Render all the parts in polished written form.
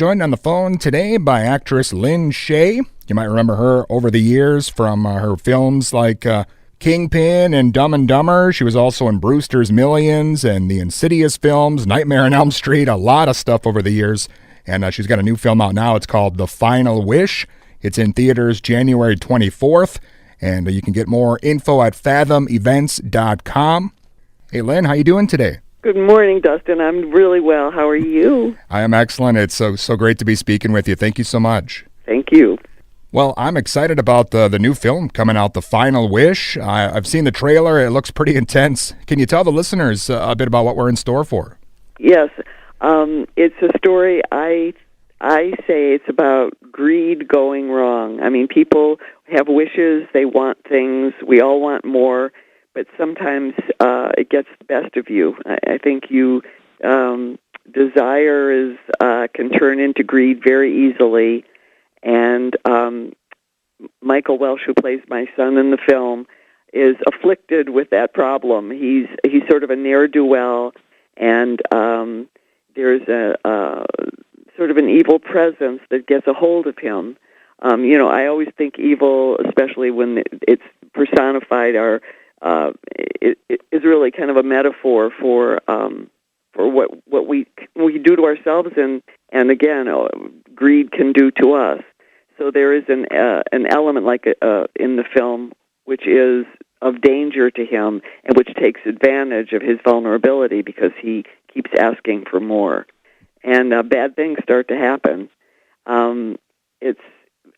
Joined on the phone today by actress Lin Shaye. You might remember her over the years from her films like Kingpin and Dumb and Dumber. She was also in Brewster's Millions and the Insidious films, Nightmare on Elm Street, a lot of stuff over the years. And she's got a new film out now. It's called The Final Wish. It's in theaters January 24th. And you can get more info at fathomevents.com. Hey, Lynn, how you doing today? Good morning, Dustin. I'm really well. How are you? I am excellent. It's so great to be speaking with you. Thank you so much. Thank you. Well, I'm excited about the new film coming out, The Final Wish. I've seen the trailer. It looks pretty intense. Can you tell the listeners a bit about what we're in store for? Yes. It's a story, I say it's about greed going wrong. I mean, people have wishes. They want things. We all want more. But sometimes it gets the best of you. I think desire can turn into greed very easily. And Michael Welsh, who plays my son in the film, is afflicted with that problem. He's sort of a ne'er-do-well, and there's a sort of an evil presence that gets a hold of him. I always think evil, especially when it's personified, it is really kind of a metaphor for what we do to ourselves, and again, greed can do to us. So there is an element like in the film which is of danger to him, and which takes advantage of his vulnerability because he keeps asking for more, and bad things start to happen. It's,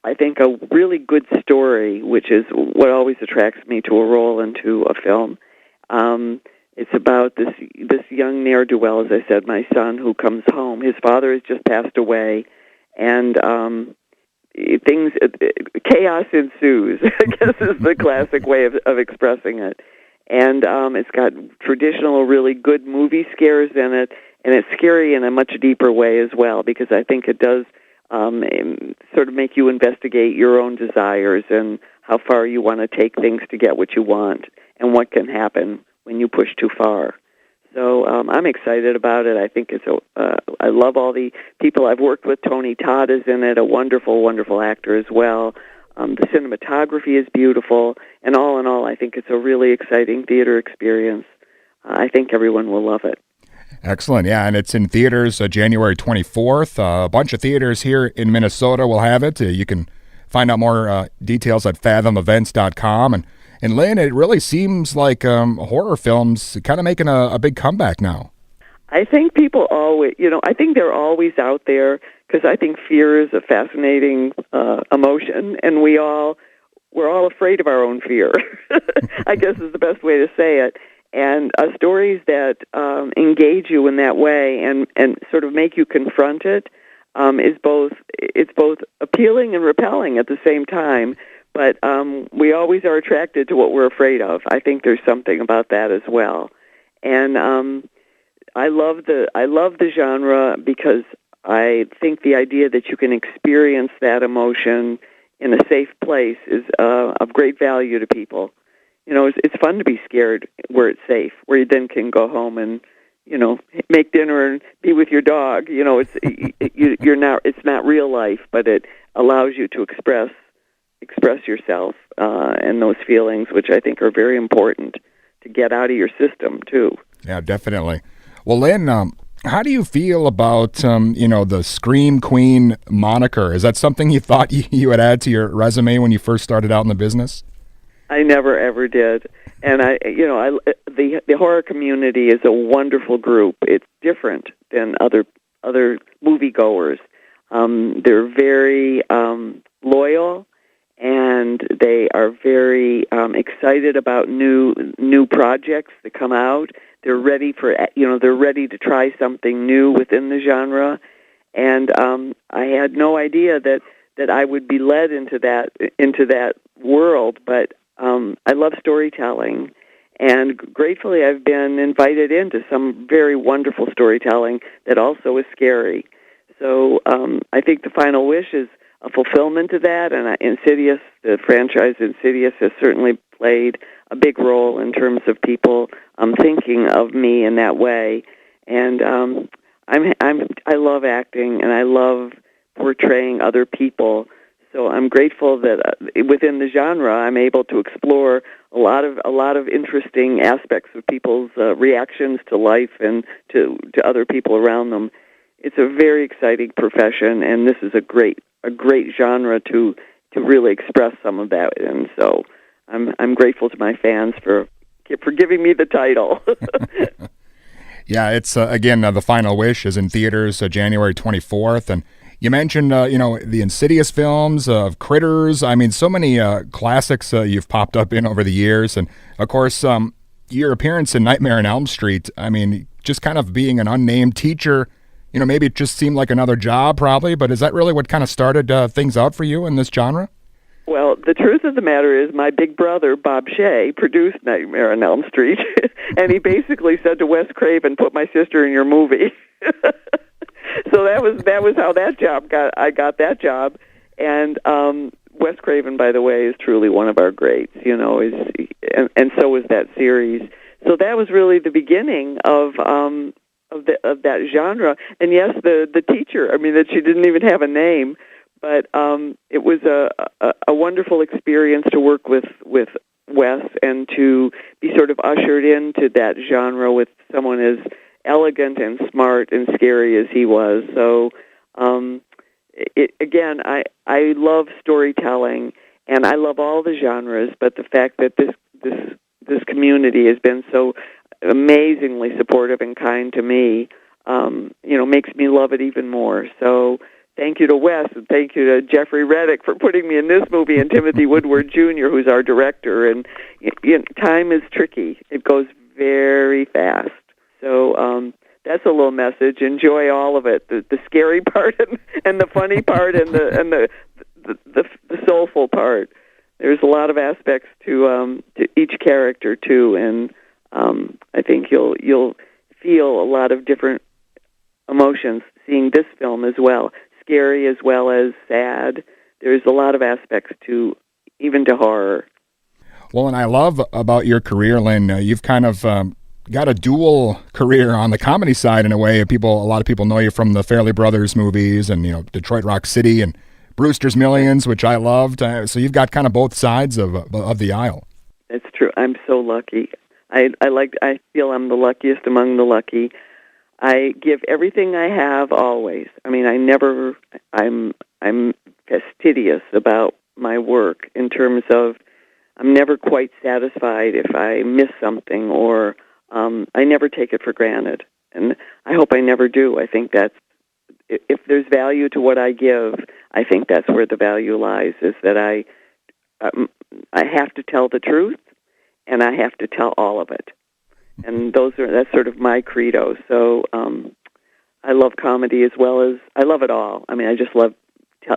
I think, a really good story, which is what always attracts me to a role into a film. It's about this young ne'er-do-well, as I said, my son, who comes home. His father has just passed away, and chaos ensues, I guess is the classic way of expressing it. And it's got traditional, really good movie scares in it, and it's scary in a much deeper way as well, because I think it does sort of make you investigate your own desires and how far you want to take things to get what you want and what can happen when you push too far. So I'm excited about it. I think I love all the people I've worked with. Tony Todd is in it, a wonderful, wonderful actor as well. The cinematography is beautiful, and all in all, I think it's a really exciting theater experience. I think everyone will love it. Excellent, yeah, and it's in theaters January 24th. A bunch of theaters here in Minnesota will have it. You can find out more details at fathomevents.com. And Lynn, it really seems like horror films kind of making a big comeback now. I think people always, I think they're always out there, because I think fear is a fascinating emotion, and we're all afraid of our own fear, I guess is the best way to say it. And stories that engage you in that way and sort of make you confront it is both appealing and repelling at the same time. But we always are attracted to what we're afraid of. I think there's something about that as well. And I love the genre because I think the idea that you can experience that emotion in a safe place is of great value to people. It's fun to be scared where it's safe, where you then can go home and, make dinner and be with your dog. It's not real life, but it allows you to express yourself and those feelings, which I think are very important to get out of your system too. Yeah, definitely. Well, Lynn, how do you feel about the Scream Queen moniker? Is that something you thought you would add to your resume when you first started out in the business? I never ever did, and the horror community is a wonderful group. It's different than other moviegoers. They're very loyal, and they are very excited about new projects that come out. They're ready to try something new within the genre, and I had no idea that I would be led into that world, but I love storytelling, and gratefully I've been invited into some very wonderful storytelling that also is scary. So I think The Final Wish is a fulfillment of that, and Insidious, the franchise Insidious, has certainly played a big role in terms of people thinking of me in that way. And I love acting, and I love portraying other people. So I'm grateful that within the genre, I'm able to explore a lot of interesting aspects of people's reactions to life and to other people around them. It's a very exciting profession, and this is a great genre to really express some of that. And so I'm grateful to my fans for giving me the title. Yeah, it's again, The Final Wish is in theaters January 24th, and you mentioned, the Insidious films, Critters. I mean, so many classics you've popped up in over the years. And, of course, your appearance in Nightmare on Elm Street, I mean, just kind of being an unnamed teacher, maybe it just seemed like another job probably, but is that really what kind of started things out for you in this genre? Well, the truth of the matter is my big brother, Bob Shaye, produced Nightmare on Elm Street, and he basically said to Wes Craven, put my sister in your movie. So that was how I got that job. And Wes Craven, by the way, is truly one of our greats, and so was that series. So that was really the beginning of that genre. And yes, the teacher, I mean, that she didn't even have a name, but it was a wonderful experience to work with Wes and to be sort of ushered into that genre with someone as elegant and smart and scary as he was. So, I love storytelling, and I love all the genres, but the fact that this community has been so amazingly supportive and kind to me, makes me love it even more. So thank you to Wes, and thank you to Jeffrey Reddick for putting me in this movie, and Timothy Woodward Jr., who's our director. And time is tricky. It goes very fast. So that's a little message. Enjoy all of it, the scary part and the funny part and the soulful part. There's a lot of aspects to each character too, and I think you'll feel a lot of different emotions seeing this film as well. Scary as well as sad. There's a lot of aspects to even to horror. Well, and I love about your career, Lynn, you've kind of got a dual career on the comedy side in a way. A lot of people know you from the Fairley Brothers movies and Detroit Rock City and Brewster's Millions, which I loved. So you've got kind of both sides of the aisle. It's true. I'm so lucky. I feel I'm the luckiest among the lucky. I give everything I have always. I mean, I'm fastidious about my work in terms of I'm never quite satisfied if I miss something, or I never take it for granted. And I hope I never do. I think that's, if there's value to what I give, I think that's where the value lies, is that I have to tell the truth, and I have to tell all of it. And that's sort of my credo. So I love comedy as well as, I love it all. I mean, I just love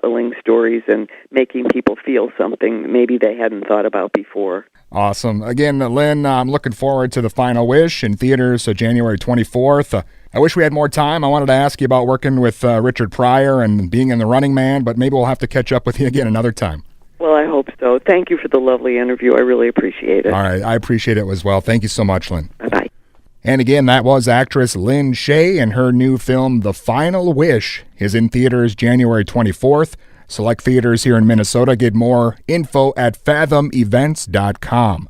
telling stories and making people feel something maybe they hadn't thought about before. Awesome. Again, Lynn, I'm looking forward to The Final Wish in theaters January 24th. I wish we had more time. I wanted to ask you about working with Richard Pryor and being in The Running Man, but maybe we'll have to catch up with you again another time. Well, I hope so. Thank you for the lovely interview. I really appreciate it. All right. I appreciate it as well. Thank you so much, Lynn. Bye-bye. And again, that was actress Lin Shaye, and her new film, The Final Wish, is in theaters January 24th. Select theaters here in Minnesota. Get more info at fathomevents.com.